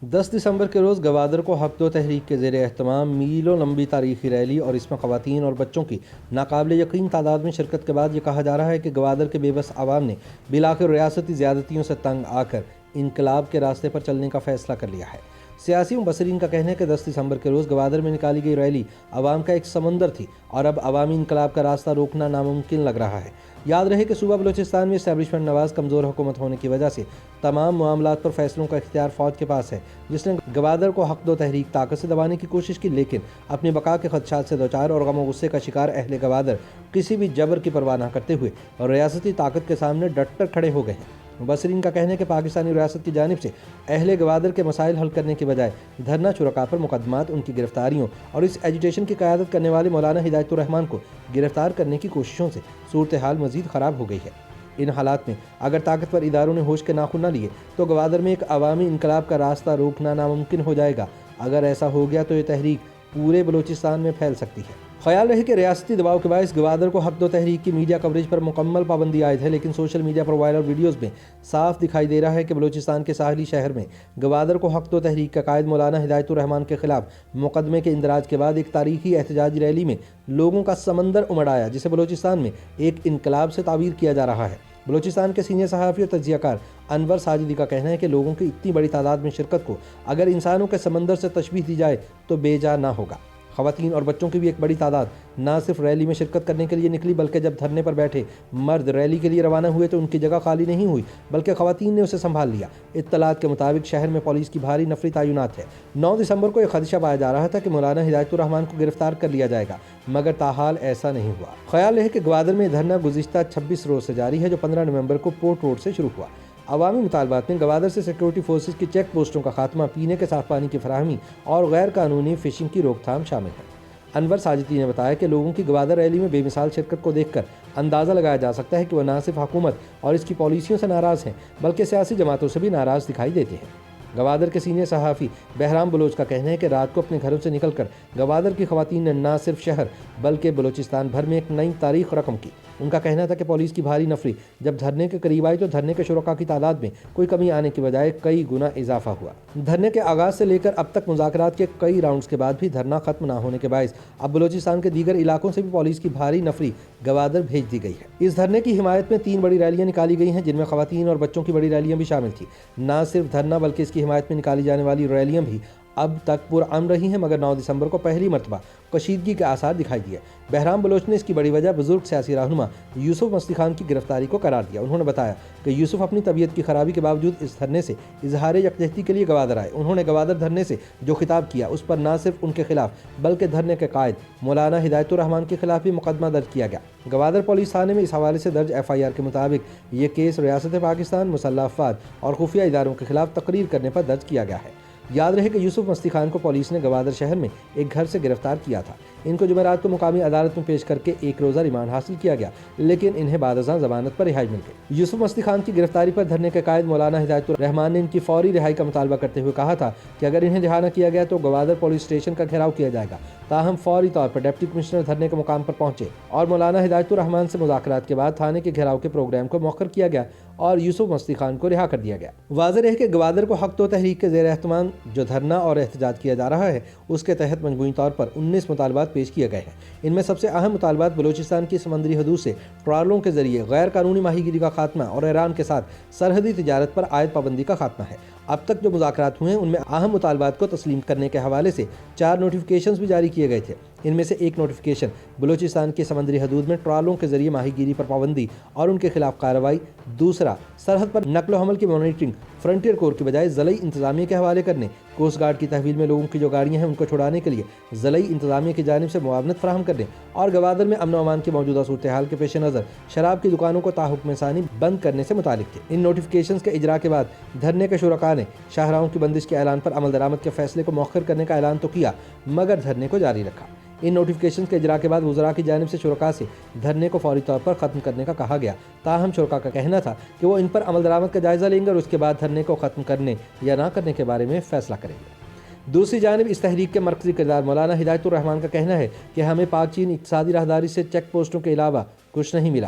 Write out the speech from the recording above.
10 دسمبر کے روز گوادر کو حق دو تحریک کے زیر اہتمام میلوں لمبی تاریخی ریلی اور اس میں خواتین اور بچوں کی ناقابل یقین تعداد میں شرکت کے بعد یہ کہا جا رہا ہے کہ گوادر کے بے بس عوام نے بالآخر ریاستی زیادتیوں سے تنگ آ کر انقلاب کے راستے پر چلنے کا فیصلہ کر لیا ہے۔ سیاسی مبصرین کا کہنا ہے کہ 10 دسمبر کے روز گوادر میں نکالی گئی ریلی عوام کا ایک سمندر تھی اور اب عوامی انقلاب کا راستہ روکنا ناممکن لگ رہا ہے۔ یاد رہے کہ صوبہ بلوچستان میں اسٹیبلشمنٹ نواز کمزور حکومت ہونے کی وجہ سے تمام معاملات پر فیصلوں کا اختیار فوج کے پاس ہے، جس نے گوادر کو حق دو تحریک طاقت سے دبانے کی کوشش کی، لیکن اپنی بقا کے خدشات سے دوچار اور غم و غصے کا شکار اہل گوادر کسی بھی جبر کی پرواہ نہ کرتے ہوئے ریاستی طاقت کے سامنے ڈٹ کر کھڑے ہو گئے ہیں۔ مبصرین کا کہنا ہے کہ پاکستانی ریاست کی جانب سے اہل گوادر کے مسائل حل کرنے کے بجائے دھرنا شرکاء پر مقدمات، ان کی گرفتاریوں اور اس ایجیٹیشن کی قیادت کرنے والے مولانا ہدایت الرحمان کو گرفتار کرنے کی کوششوں سے صورتحال مزید خراب ہو گئی ہے۔ ان حالات میں اگر طاقتور اداروں نے ہوش کے ناخن نہ لیے تو گوادر میں ایک عوامی انقلاب کا راستہ روکنا ناممکن ہو جائے گا۔ اگر ایسا ہو گیا تو یہ تحریک پورے بلوچستان میں پھیل سکتی ہے۔ خیال رہے کہ ریاستی دباؤ کے باعث گوادر کو حق دو تحریک کی میڈیا کوریج پر مکمل پابندی عائد ہے، لیکن سوشل میڈیا پر وائرل ویڈیوز میں صاف دکھائی دے رہا ہے کہ بلوچستان کے ساحلی شہر میں گوادر کو حق دو تحریک کا قائد مولانا ہدایت الرحمان کے خلاف مقدمے کے اندراج کے بعد ایک تاریخی احتجاجی ریلی میں لوگوں کا سمندر امڑ آیا، جسے بلوچستان میں ایک انقلاب سے تعبیر کیا جا رہا ہے۔ بلوچستان کے سینئر صحافی اور تجزیہ کار انور ساجدی کا کہنا ہے کہ لوگوں کی اتنی بڑی تعداد میں شرکت کو اگر انسانوں کے سمندر سے تشبیہ دی جائے تو بے جا نہ ہوگا۔ خواتین اور بچوں کی بھی ایک بڑی تعداد نہ صرف ریلی میں شرکت کرنے کے لیے نکلی، بلکہ جب دھرنے پر بیٹھے مرد ریلی کے لیے روانہ ہوئے تو ان کی جگہ خالی نہیں ہوئی، بلکہ خواتین نے اسے سنبھال لیا۔ اطلاعات کے مطابق شہر میں پولیس کی بھاری نفری تعینات ہے۔ 9 دسمبر کو یہ خدشہ پایا جا رہا تھا کہ مولانا ہدایت الرحمان کو گرفتار کر لیا جائے گا، مگر تاحال ایسا نہیں ہوا۔ خیال ہے کہ گوادر میں دھرنا گزشتہ 26 روز سے جاری ہے، جو 15 نومبر کو پورٹ روڈ سے شروع ہوا۔ عوامی مطالبات میں گوادر سے سیکورٹی فورسز کی چیک پوسٹوں کا خاتمہ، پینے کے صاف پانی کی فراہمی اور غیر قانونی فشنگ کی روک تھام شامل ہے۔ انور ساجدی نے بتایا کہ لوگوں کی گوادر ریلی میں بے مثال شرکت کو دیکھ کر اندازہ لگایا جا سکتا ہے کہ وہ نہ صرف حکومت اور اس کی پالیسیوں سے ناراض ہیں، بلکہ سیاسی جماعتوں سے بھی ناراض دکھائی دیتے ہیں۔ گوادر کے سینئر صحافی بہرام بلوچ کا کہنا ہے کہ رات کو اپنے گھروں سے نکل کر گوادر کی خواتین نے نہ صرف شہر بلکہ بلوچستان بھر میں ایک نئی تاریخ رقم کی۔ ان کا کہنا تھا کہ پولیس کی بھاری نفری جب دھرنے کے قریب آئی تو دھرنے کے شرکاء کی تعداد میں کوئی کمی آنے کی بجائے کئی گنا اضافہ ہوا۔ دھرنے کے آغاز سے لے کر اب تک مذاکرات کے کئی راؤنڈز کے بعد بھی دھرنا ختم نہ ہونے کے باعث اب بلوچستان کے دیگر علاقوں سے بھی پولیس کی بھاری نفری گوادر بھیج دی گئی ہے۔ اس دھرنے کی حمایت میں 3 بڑی ریلیاں نکالی گئی ہیں، جن میں خواتین اور بچوں کی بڑی ریلیاں بھی شامل تھیں۔ نہ صرف دھرنا بلکہ اس کی حمایت میں نکالی جانے والی ریلیاں بھی اب تک پرامن رہی ہیں، مگر 9 دسمبر کو پہلی مرتبہ کشیدگی کے آثار دکھائی دیے۔ بہرام بلوچ نے اس کی بڑی وجہ بزرگ سیاسی رہنما یوسف مستی خان کی گرفتاری کو قرار دیا۔ انہوں نے بتایا کہ یوسف اپنی طبیعت کی خرابی کے باوجود اس دھرنے سے اظہار یکجہتی کے لیے گوادر آئے۔ انہوں نے گوادر دھرنے سے جو خطاب کیا اس پر نہ صرف ان کے خلاف بلکہ دھرنے کے قائد مولانا ہدایت الرحمان کے خلاف بھی مقدمہ درج کیا گیا۔ گوادر پولیس تھانے میں اس حوالے سے درج FIR کے مطابق یہ کیس ریاست پاکستان، مسلح افواج اور خفیہ اداروں کے خلاف تقریر کرنے پر درج کیا گیا ہے۔ یاد رہے کہ یوسف مستی خان کو پولیس نے گوادر شہر میں ایک گھر سے گرفتار کیا تھا۔ ان کو جمعرات کو مقامی عدالت میں پیش کر کے 1 روزہ ریمانڈ حاصل کیا گیا، لیکن انہیں بعد ازاں ضمانت پر رہائی مل گئی۔ یوسف مستی خان کی گرفتاری پر دھرنے کے قائد مولانا ہدایت الرحمان نے ان کی فوری رہائی کا مطالبہ کرتے ہوئے کہا تھا کہ اگر انہیں رہا نہ کیا گیا تو گوادر پولیس اسٹیشن کا گھیراؤ کیا جائے گا۔ تاہم فوری طور پر ڈپٹی کمشنر دھرنے کے مقام پر پہنچے اور مولانا ہدایت الرحمان سے مذاکرات کے بعد تھانے کے گھیراؤ کے پروگرام کو مؤخر کیا گیا اور یوسف مستی خان کو رہا کر دیا گیا۔ واضح ہے کہ گوادر کو حق دو تحریک کے زیر اہتمام جو دھرنا اور احتجاج کیا جا رہا ہے، اس کے تحت مجموعی طور پر 19 مطالبات پیش کیے گئے ہیں۔ ان میں سب سے اہم مطالبات بلوچستان کی سمندری حدود سے ٹرالوں کے ذریعے غیر قانونی ماہی گیری کا خاتمہ اور ایران کے ساتھ سرحدی تجارت پر عائد پابندی کا خاتمہ ہے۔ اب تک جو مذاکرات ہوئے ہیں ان میں اہم مطالبات کو تسلیم کرنے کے حوالے سے 4 نوٹیفیکیشنز بھی جاری کیے گئے تھے۔ ان میں سے ایک نوٹیفیکیشن بلوچستان کی سمندری حدود میں ٹرالوں کے ذریعے ماہی گیری پر پابندی اور ان کے خلاف کارروائی، دوسرا سرحد پر نقل و حمل کی مانیٹرنگ فرنٹیئر کور کی بجائے ضلعی انتظامیہ کے حوالے کرنے، کوسٹ گارڈ کی تحویل میں لوگوں کی جو گاڑیاں ہیں ان کو چھڑانے کے لیے ضلعی انتظامیہ کی جانب سے معاونت فراہم کرنے، اور گوادر میں امن و امان کی موجودہ صورتحال کے پیش نظر شراب کی دکانوں کو تاحکم ثانی بند کرنے سے متعلق تھے۔ ان نوٹیفیکیشنز کے اجرا کے بعد دھرنے کے شرکاء نے شاہراہوں کی بندش کے اعلان پر عمل درآمد کے فیصلے کو مؤخر کرنے کا اعلان تو کیا، مگر دھرنے کو جاری رکھا۔ ان نوٹیفیکیشنز کے اجرا کے بعد وزراء کی جانب سے شرکاء سے دھرنے کو فوری طور پر ختم کرنے کا کہا گیا، تاہم شرکاء کا کہنا تھا کہ وہ ان پر عمل درآمد کا جائزہ لیں گے اور اس کے بعد دھرنے کو ختم کرنے یا نہ کرنے کے بارے میں فیصلہ کریں گے۔ دوسری جانب اس تحریک کے مرکزی کردار مولانا ہدایت الرحمان کا کہنا ہے کہ ہمیں پاک چین اقتصادی راہداری سے چیک پوسٹوں کے علاوہ کچھ نہیں ملا۔